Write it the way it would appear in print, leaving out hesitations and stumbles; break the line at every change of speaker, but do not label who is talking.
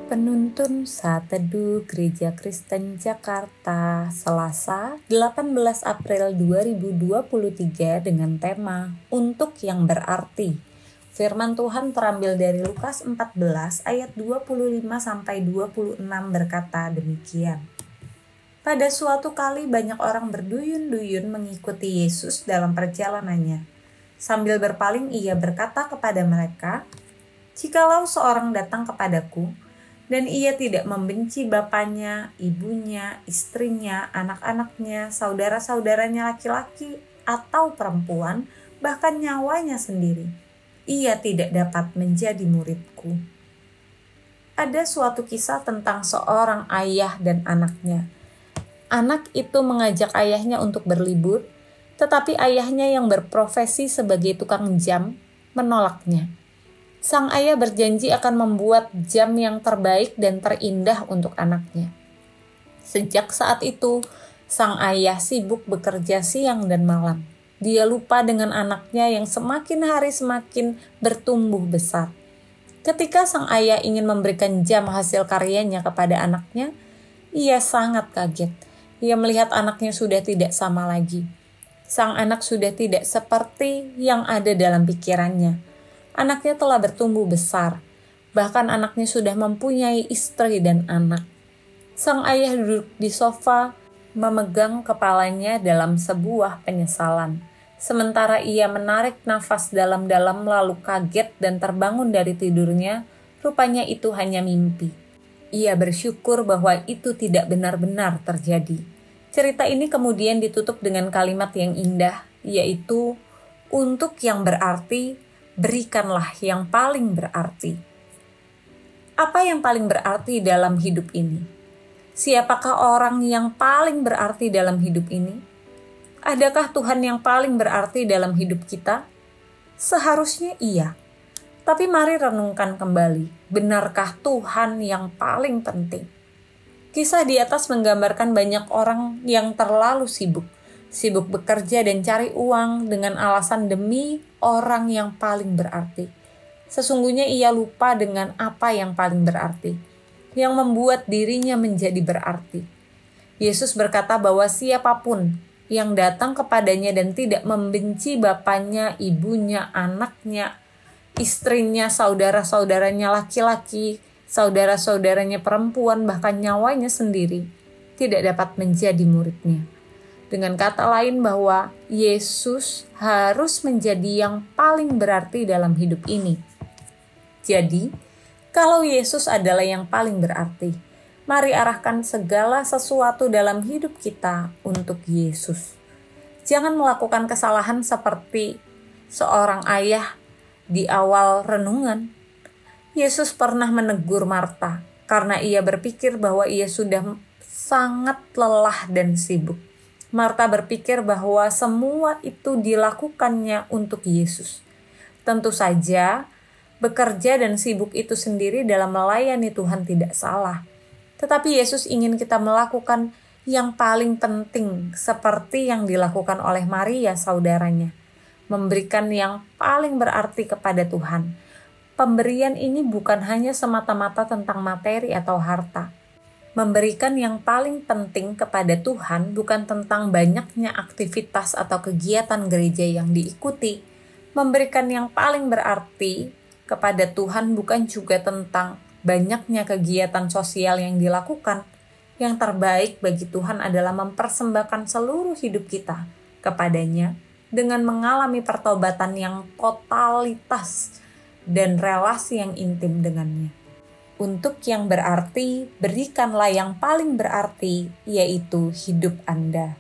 Penuntun Saat Teduh Gereja Kristen Jakarta, Selasa 18 April 2023 dengan tema Untuk yang Berarti. Firman Tuhan terambil dari Lukas 14 ayat 25-26 berkata demikian. Pada suatu kali banyak orang berduyun-duyun mengikuti Yesus dalam perjalanannya. Sambil berpaling ia berkata kepada mereka, "Jikalau seorang datang kepadaku, dan ia tidak membenci bapaknya, ibunya, istrinya, anak-anaknya, saudara-saudaranya laki-laki atau perempuan, bahkan nyawanya sendiri, ia tidak dapat menjadi muridku." Ada suatu kisah tentang seorang ayah dan anaknya. Anak itu mengajak ayahnya untuk berlibur, tetapi ayahnya yang berprofesi sebagai tukang jam menolaknya. Sang ayah berjanji akan membuat jam yang terbaik dan terindah untuk anaknya. Sejak saat itu, sang ayah sibuk bekerja siang dan malam. Dia lupa dengan anaknya yang semakin hari semakin bertumbuh besar. Ketika sang ayah ingin memberikan jam hasil karyanya kepada anaknya, ia sangat kaget. Ia melihat anaknya sudah tidak sama lagi. Sang anak sudah tidak seperti yang ada dalam pikirannya. Anaknya telah bertumbuh besar, bahkan anaknya sudah mempunyai istri dan anak. Sang ayah duduk di sofa, memegang kepalanya dalam sebuah penyesalan. Sementara ia menarik nafas dalam-dalam lalu kaget dan terbangun dari tidurnya, rupanya itu hanya mimpi. Ia bersyukur bahwa itu tidak benar-benar terjadi. Cerita ini kemudian ditutup dengan kalimat yang indah, yaitu, "Untuk yang berarti, berikanlah yang paling berarti." Apa yang paling berarti dalam hidup ini? Siapakah orang yang paling berarti dalam hidup ini? Adakah Tuhan yang paling berarti dalam hidup kita? Seharusnya iya. Tapi mari renungkan kembali, benarkah Tuhan yang paling penting? Kisah di atas menggambarkan banyak orang yang terlalu sibuk bekerja dan cari uang dengan alasan demi orang yang paling berarti. Sesungguhnya ia lupa dengan apa yang paling berarti, yang membuat dirinya menjadi berarti. Yesus berkata bahwa siapapun yang datang kepadanya dan tidak membenci bapaknya, ibunya, anaknya, istrinya, saudara-saudaranya laki-laki, saudara-saudaranya perempuan, bahkan nyawanya sendiri, tidak dapat menjadi muridnya. Dengan kata lain bahwa Yesus harus menjadi yang paling berarti dalam hidup ini. Jadi, kalau Yesus adalah yang paling berarti, mari arahkan segala sesuatu dalam hidup kita untuk Yesus. Jangan melakukan kesalahan seperti seorang ayah di awal renungan. Yesus pernah menegur Marta karena ia berpikir bahwa ia sudah sangat lelah dan sibuk. Marta berpikir bahwa semua itu dilakukannya untuk Yesus. Tentu saja, bekerja dan sibuk itu sendiri dalam melayani Tuhan tidak salah. Tetapi Yesus ingin kita melakukan yang paling penting seperti yang dilakukan oleh Maria saudaranya. Memberikan yang paling berarti kepada Tuhan. Pemberian ini bukan hanya semata-mata tentang materi atau harta. Memberikan yang paling penting kepada Tuhan bukan tentang banyaknya aktivitas atau kegiatan gereja yang diikuti. Memberikan yang paling berarti kepada Tuhan bukan juga tentang banyaknya kegiatan sosial yang dilakukan. Yang terbaik bagi Tuhan adalah mempersembahkan seluruh hidup kita kepadanya dengan mengalami pertobatan yang totalitas dan relasi yang intim dengannya. Untuk yang berarti, berikanlah yang paling berarti, yaitu hidup Anda.